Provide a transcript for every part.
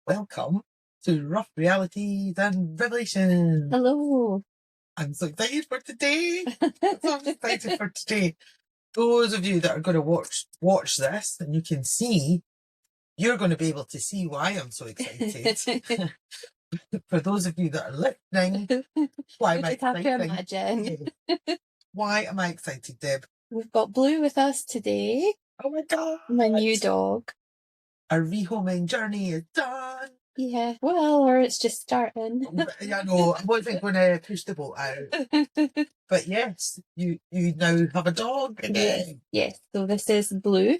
Welcome to Rough Realities and Revelations. Hello. I'm so excited for today. So excited for today. Those of you that are going to watch this, and you can see, you're going to be able to see why I'm so excited. For those of you that are listening, why am I have to excited? imagine. Why am I excited, Deb? We've got Blue with us today. Oh my God. My new dog. Our rehoming journey is done. Yeah, well, or it's just starting. Yeah, no, I wasn't going to push the boat out. But yes, you now have a dog again. Yes. So this is Blue.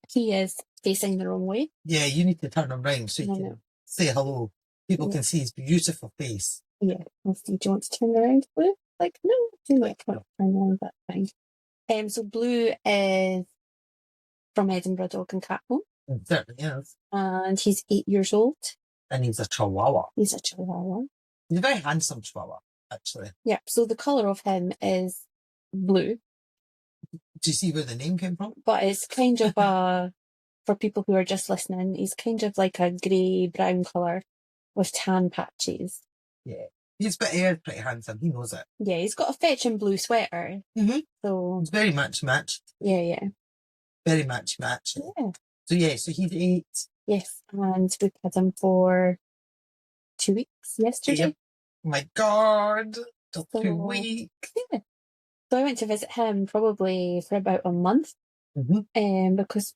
He is facing the wrong way. Yeah, you need to turn him round so you can say hello. People can see his beautiful face. Yeah. Let's see. Do you want to turn around, Blue? Like, no, do it. Turn around, that's fine. So Blue is from Edinburgh Dog and Cat Home. It certainly is. And he's 8 years old. And he's a chihuahua. He's a chihuahua. He's a very handsome chihuahua, actually. Yeah, so the colour of him is blue. Do you see where the name came from? But it's kind of for people who are just listening, he's kind of like a grey-brown colour with tan patches. Yeah. He's pretty handsome. He knows it. Yeah, he's got a fetching blue sweater. Mm-hmm. So it's very matched. Yeah. Very matched. Yeah. So he's 8. Yes, and we've had him for 2 weeks yesterday. Yep. Oh my God, 2 weeks. Yeah. So I went to visit him probably for about a month. Mm-hmm. Because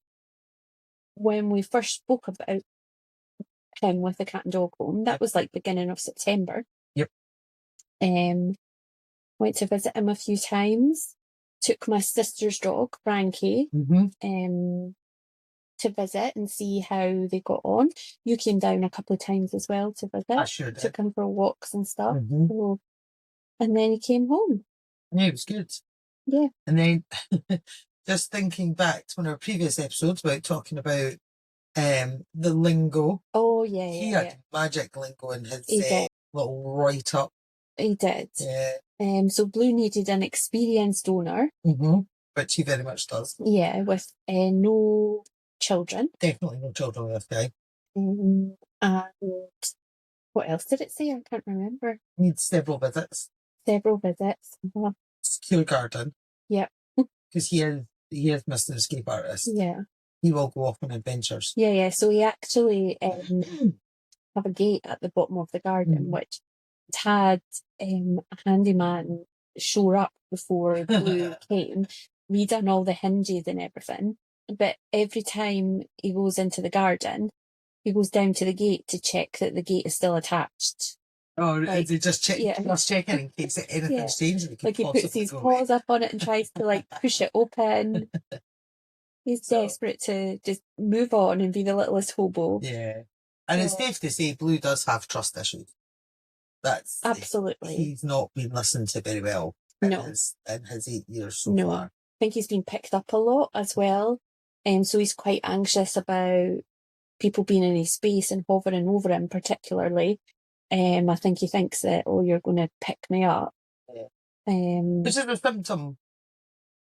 when we first spoke about him with the cat and dog home, that was like beginning of September. Yep. Went to visit him a few times. Took my sister's dog, Frankie, to visit and see how they got on. You came down a couple of times as well to visit. I sure did. Took him for walks and stuff. So, and then he came home. Yeah, it was good. Yeah. And then just thinking back to one of our previous episodes about talking about the lingo. Oh, yeah. He had magic lingo in his little write-up. He did. Yeah. So Blue needed an experienced owner. Which he very much does. Yeah, with no children. Definitely no children with this guy. And what else did it say? I can't remember. Needs several visits. Secure garden. Yep. Because he is Mr. Escape Artist. Yeah. He will go off on adventures. Yeah. So he actually have a gate at the bottom of the garden, which had a handyman show up before Blue came. We done all the hinges and everything. But every time he goes into the garden, he goes down to the gate to check that the gate is still attached. Oh, like, is he just checking in case anything's changed? Like he puts his paws up on it and tries to like push it open. He's desperate to just move on and be the littlest hobo. Yeah. And it's safe to say Blue does have trust issues. That's absolutely. He's not been listened to very well in his 8 years so far. I think he's been picked up a lot as well. So he's quite anxious about people being in his space and hovering over him particularly. I think he thinks that, you're going to pick me up. Yeah. Which is a symptom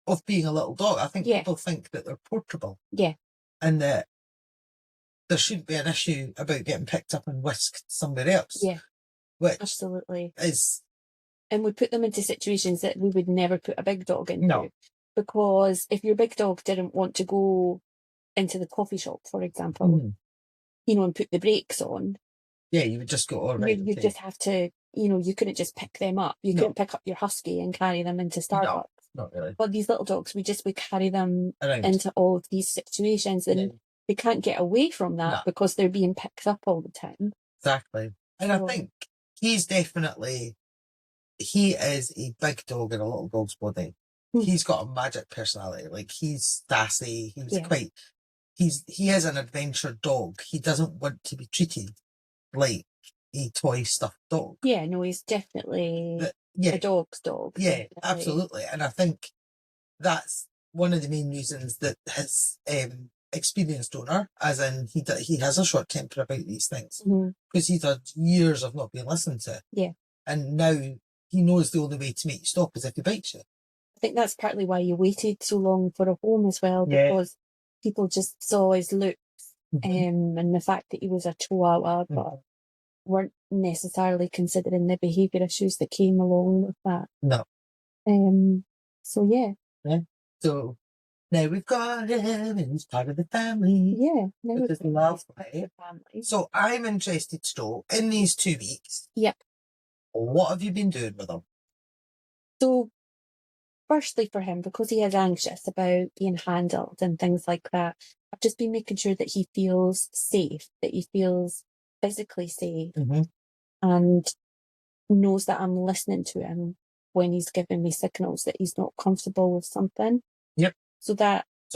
of being a little dog. I think people think that they're portable. Yeah. And that there shouldn't be an issue about getting picked up and whisked somewhere else. Yeah. Which absolutely is. And we put them into situations that we would never put a big dog into. No. Because if your big dog didn't want to go into the coffee shop, for example, and put the brakes on. Yeah, you would just go, all right. You just have to, you couldn't just pick them up. You couldn't pick up your husky and carry them into Starbucks. No, not really. But these little dogs, we carry them into all of these situations and they can't get away from that because they're being picked up all the time. Exactly. And I think he is a big dog in a little dog's body. He's got a magic personality. Like, he's sassy. He is an adventure dog. He doesn't want to be treated like a toy stuffed dog. Yeah, no, he's definitely a dog's dog. Yeah, absolutely. And I think that's one of the main reasons that his experienced owner, as in he has a short temper about these things, because he's had years of not being listened to. Yeah. And now he knows the only way to make you stop is if he bites you. I think that's partly why you waited so long for a home as well, because people just saw his looks and the fact that he was a chihuahua, but weren't necessarily considering the behaviour issues that came along with that. No. So yeah. So now we've got him and he's part of the family. Yeah. Now Which is we've got the family. So I'm interested to know, in these 2 weeks, Yep. what have you been doing with him? So firstly for him, because he is anxious about being handled and things like that, I've just been making sure that he feels safe, that he feels physically safe, and knows that I'm listening to him when he's giving me signals that he's not comfortable with something. Yep. So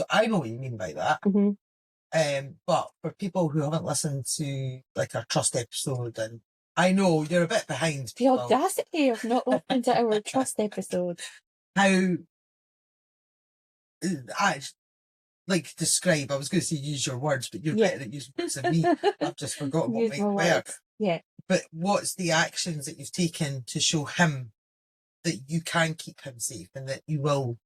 I know what you mean by that. But for people who haven't listened to like our trust episode, and I know you're a bit behind. The audacity of not listening to our trust episode. How describe, I was going to say use your words, but you're better at using words than me. I've just forgotten what my words. Yeah. But what's the actions that you've taken to show him that you can keep him safe and that you will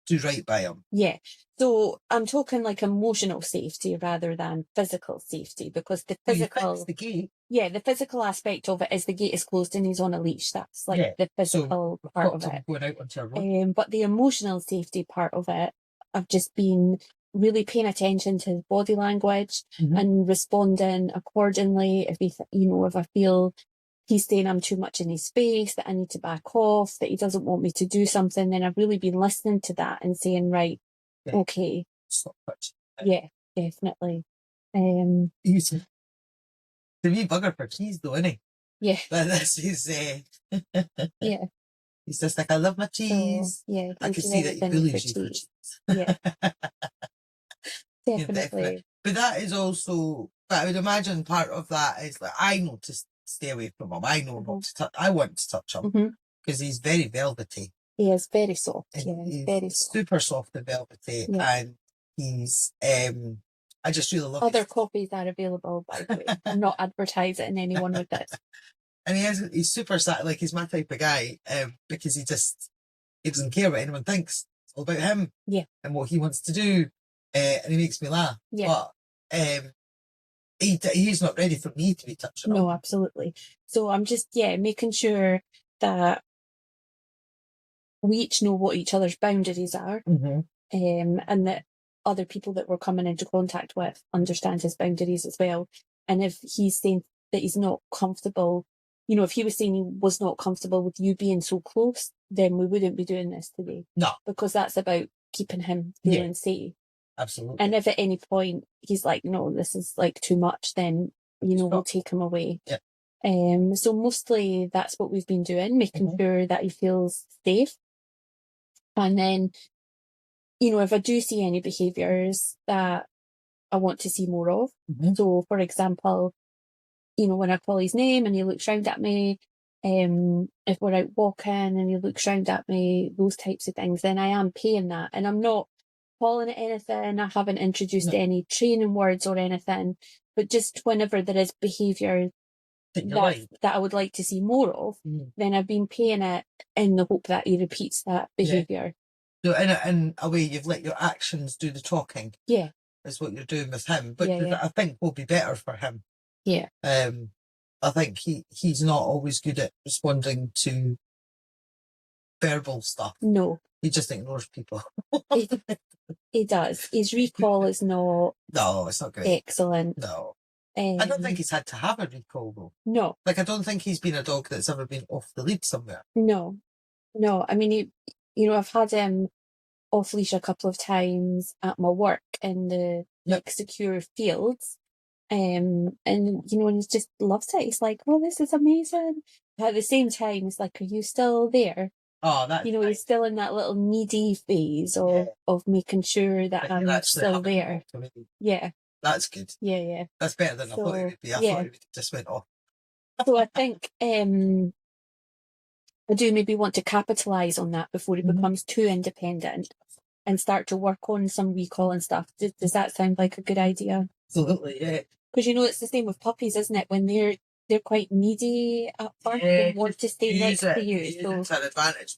do right by him? Yeah. So I'm talking like emotional safety rather than physical safety, because the physical, the gate. Yeah, the physical aspect of it is the gate is closed and he's on a leash. That's like the physical part of it. Going out onto a road. But the emotional safety part of it, I've just been really paying attention to his body language and responding accordingly. If if I feel he's saying I'm too much in his space, that I need to back off, that he doesn't want me to do something, then I've really been listening to that and saying, right, okay. Stop touching. Yeah, definitely. He's the wee bugger for cheese though, isn't he? Yeah. That's his, yeah. He's just like, I love my cheese. So, yeah. I can see that he bullies you for cheese. Yeah. Definitely. Definitely. But that is also, but I would imagine part of that is like, I know to stay away from him. I know not to touch. I want to touch him because he's very velvety. He is very soft. He's very soft. Super soft and velvety, and he's. I just really love. Other copies are available, by the way. I'm not advertising anyone with this. And he's super sad. Like, he's my type of guy, because he doesn't care what anyone thinks. It's all about him. Yeah. And what he wants to do, and he makes me laugh. Yeah. But he's not ready for me to be touching him. No, absolutely. So I'm just making sure that we each know what each other's boundaries are, and that other people that we're coming into contact with understand his boundaries as well. And if he's saying that he's not comfortable, if he was saying he was not comfortable with you being so close, then we wouldn't be doing this today. No. Because that's about keeping him feeling safe. Absolutely. And if at any point he's like, no, this is like too much, then, we'll take him away. Yeah. So mostly that's what we've been doing, making sure that he feels safe. And then, if I do see any behaviours that I want to see more of, so for example, when I call his name and he looks round at me, if we're out walking and he looks round at me, those types of things, then I am paying that. And I'm not calling it anything, I haven't introduced any training words or anything, but just whenever there is behaviour that I would like to see more of, then I've been paying it in the hope that he repeats that behaviour. So in a way, you've let your actions do the talking. Yeah. Is what you're doing with him. But I think will be better for him. Yeah. I think he's not always good at responding to verbal stuff. No. He just ignores people. He does. His recall is not... No, it's not great. Excellent. No. I don't think he's had to have a recall, though. No. Like, I don't think he's been a dog that's ever been off the lead somewhere. No. I mean, I've had him off leash a couple of times at my work in the secure fields. And he just loves it. He's like, oh, this is amazing. But at the same time, it's like, are you still there? Oh, that's nice. He's still in that little needy phase of making sure that I'm still there. Yeah. That's good. Yeah. That's better than I thought it would be. I thought it just went off. So I think I do maybe want to capitalise on that before he becomes too independent and start to work on some recall and stuff. Does that sound like a good idea? Absolutely, yeah. Because it's the same with puppies, isn't it? When they're quite needy at first, they want to stay next to you. So it's an advantage.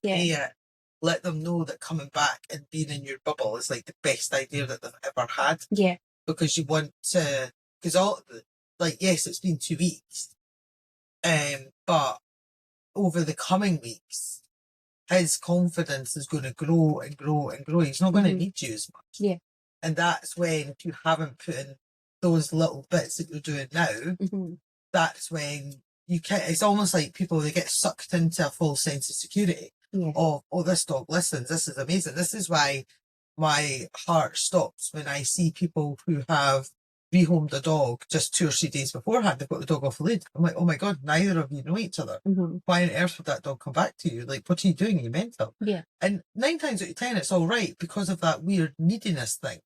let them know that coming back and being in your bubble is like the best idea that they've ever had. Yeah. Because you want to, because yes, it's been 2 weeks, but over the coming weeks, his confidence is going to grow and grow and grow. He's not going to need you as much. Yeah. And that's when, if you haven't put in those little bits that you're doing now, that's when you can't, it's almost like people, they get sucked into a false sense of security. Yeah. Oh, this dog listens. This is amazing. This is why my heart stops when I see people who have rehomed a dog just 2 or 3 days beforehand. They've got the dog off the lead. I'm like, oh my God, neither of you know each other. Why on earth would that dog come back to you? Like, what are you doing? Are you mental? Yeah. And 9 times out of 10, it's all right because of that weird neediness thing.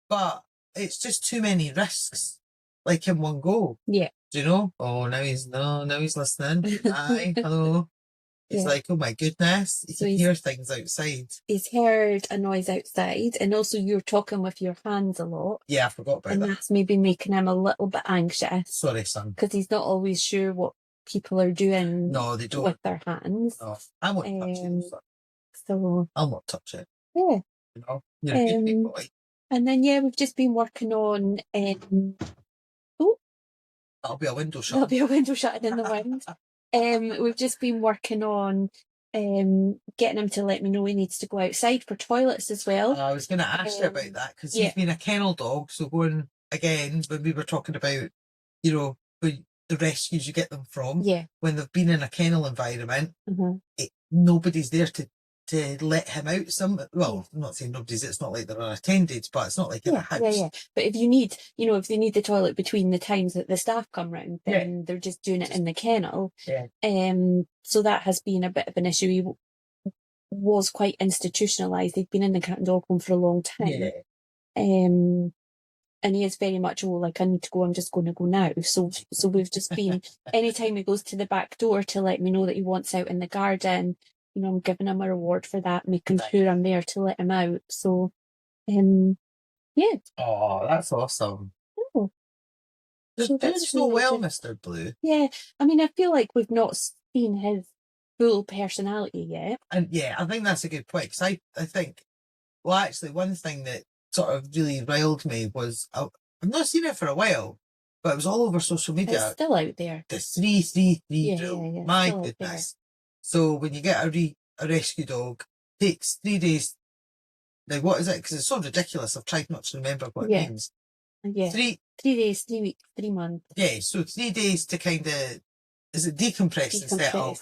But it's just too many risks, like in one go. Yeah. Do you know? Oh, now he's listening. Hi, hello. It's like, oh my goodness, you can hear things outside. He's heard a noise outside, and also you're talking with your hands a lot. Yeah, I forgot about that. And that's maybe making him a little bit anxious. Sorry, son. Because he's not always sure what people are doing they don't. with their hands. No, I won't touch it. So I'll not touch it. Yeah. You know, you're a good big boy. And then, we've just been working on... That'll be a window shut. There'll be a window shutting in the wind. We've just been working on getting him to let me know he needs to go outside for toilets as well. I was going to ask you about that because he's been a kennel dog. So going again, when we were talking about, the rescues you get them from, when they've been in a kennel environment, nobody's there to let him out. I'm not saying nobody's, it's not like they're unattended, but it's not like in a house. But if you need, if they need the toilet between the times that the staff come round, then they're just doing it in the kennel. So that has been a bit of an issue. He was quite institutionalised. He'd been in the cat and dog home for a long time. And he is very much, I need to go, I'm just going to go now. So we've just been, anytime he goes to the back door to let me know that he wants out in the garden, I'm giving him a reward for that, making sure I'm there to let him out. So, yeah. Oh, that's awesome. Oh. You're doing so well, Mr. Blue. Yeah. I mean, I feel like we've not seen his full personality yet. And I think that's a good point, because I think, actually, one thing that sort of really riled me was, I've not seen it for a while, but it was all over social media. It's still out there. The 3-3-3 drill. My goodness. So when you get a rescue dog, takes 3 days. Now, what is it? Because it's so ridiculous. I've tried not to remember what it means. 3 days, 3 weeks, 3 months. Yeah, so 3 days to kind of, is it decompress instead of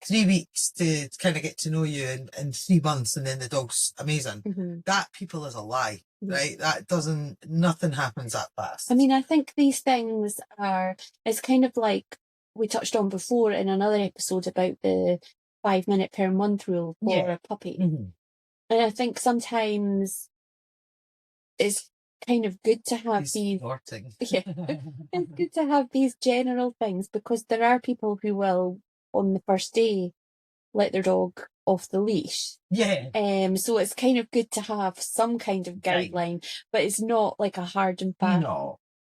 3 weeks to kind of get to know you, and 3 months, and then the dog's amazing. That, people, is a lie, right? That nothing happens that fast. I mean, I think these things it's kind of like we touched on before in another episode about the 5 minute per month rule for a puppy. And I think sometimes it's kind of good to have it's good to have these general things, because there are people who will, on the first day, let their dog off the leash. So it's kind of good to have some kind of guideline, but it's not like a hard and fast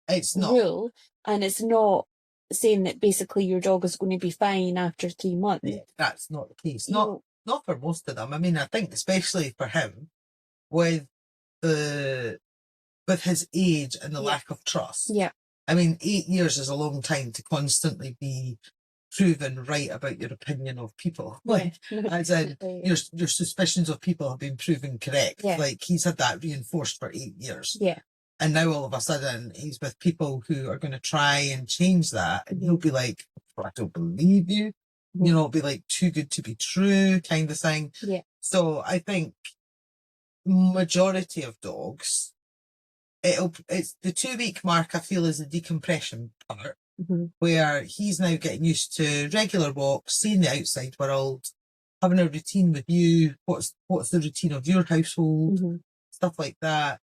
it's not rule, and it's not saying that basically your dog is going to be fine after 3 months. That's not the case. Not for most of them. I mean, I think especially for him, with his age and the lack of trust. I mean, 8 years is a long time to constantly be proven right about your opinion of people. As in, your suspicions of people have been proven correct. Like, he's had that reinforced for 8 years. And now all of a sudden he's with people who are going to try and change that, and he'll be like, I don't believe you. It'll be like too good to be true kind of thing. So I think majority of dogs, it's the 2 week mark, I feel, is the decompression part, where he's now getting used to regular walks, seeing the outside world, having a routine with you. What's the routine of your household? Stuff like that.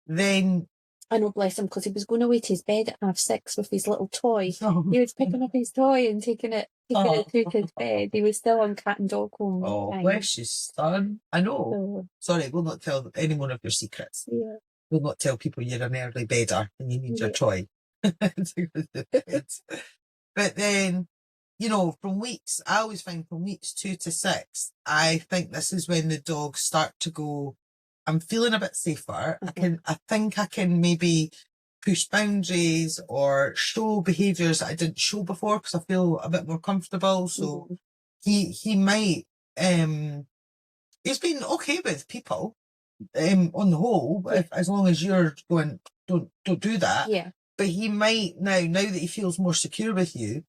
Then, I know, bless him, because he was going away to his bed at 6:30 with his little toy. He was picking up his toy and taking it to his bed. He was still on cat and dog home. Oh, bless you, son. I know. Sorry, we'll not tell anyone of your secrets. We'll not tell people you're an early bedder and you need your toy. But then you know, I always find from weeks 2 to 6, I think this is when the dogs start to go, I'm feeling a bit safer. I think I can maybe push boundaries or show behaviours that I didn't show before because I feel a bit more comfortable. So he might, he's been okay with people, on the whole, as long as you're going, don't do that. Yeah. But he might now that he feels more secure with you,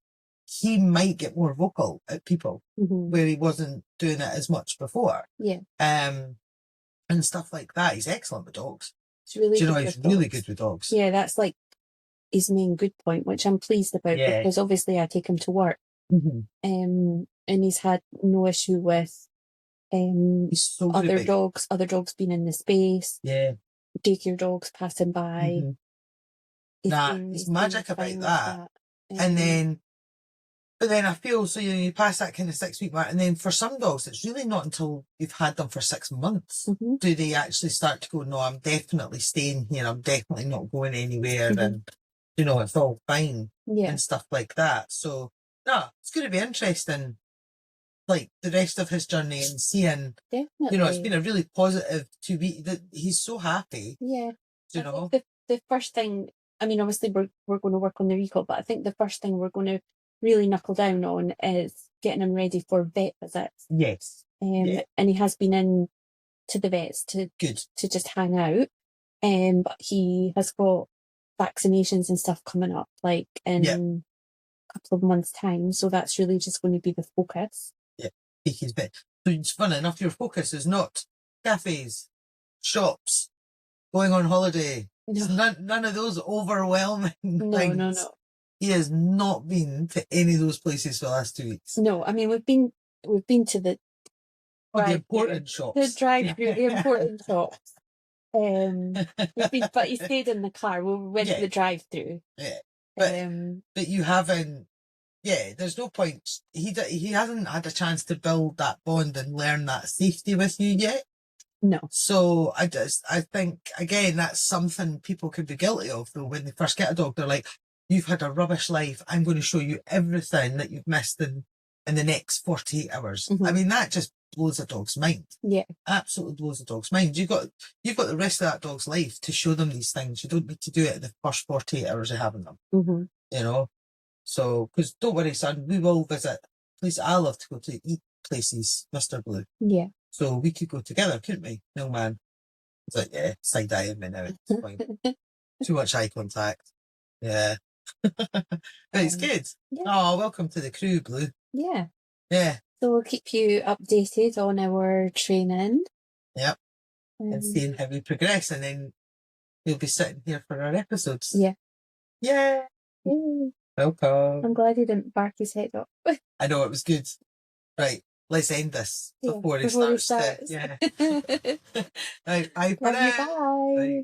he might get more vocal at people where he wasn't doing it as much before. Yeah. And stuff like that. He's excellent with dogs. He's really Do you good know, with he's really dogs. good with dogs. Yeah, that's like his main good point, which I'm pleased about because obviously I take him to work. And he's had no issue with he's so other dogs being in the space. Yeah. Daycare dogs passing by. He's magic about that. And but then I feel, so you pass that kind of 6 week mark, and then for some dogs, it's really not until you've had them for 6 months do they actually start to go, no, I'm definitely staying here. I'm definitely not going anywhere. And, you know, it's all fine and stuff like that. So, no, it's going to be interesting, like the rest of his journey and seeing, you know, it's been a really positive 2 weeks. That he's so happy. Yeah. You know, the first thing, I mean, obviously we're going to work on the recall, but I think the first thing we're going to really knuckle down on is getting him ready for vet visits. Yes. And he has been in to the vets to just hang out. But he has got vaccinations and stuff coming up, like in a couple of months' time. So that's really just going to be the focus. Yeah, Becky's vet. So it's funny enough, your focus is not cafes, shops, going on holiday. No. None of those overwhelming things. No. He has not been to any of those places for the last 2 weeks. No, I mean, we've been to the important shops. The drive-through, the important shops. But he stayed in the car. We went to the drive-through. Yeah, but you haven't. Yeah, there's no point. He hasn't had a chance to build that bond and learn that safety with you yet. No. So I think again that's something people could be guilty of though. When they first get a dog, they're like, "You've had a rubbish life. I'm going to show you everything that you've missed in the next 48 hours." I mean, that just blows a dog's mind. Yeah, absolutely blows a dog's mind. You've got the rest of that dog's life to show them these things. You don't need to do it in the first 48 hours of having them. You know. So, because don't worry, son, we will visit places. I love to go to eat places, Mr. Blue. Yeah. So we could go together, couldn't we? No, man. It's like, yeah, side-eyeing me now. It's fine. Too much eye contact. Yeah. But it's good. Yeah. Oh, welcome to the crew, Blue. Yeah. Yeah. So we'll keep you updated on our training. Yep. And seeing how we progress. And then we'll be sitting here for our episodes. Yeah. Yeah. Yay. Welcome. I'm glad he didn't bark his head up. I know, it was good. Right, let's end this before he starts. Yeah. Right, bye for now. Bye.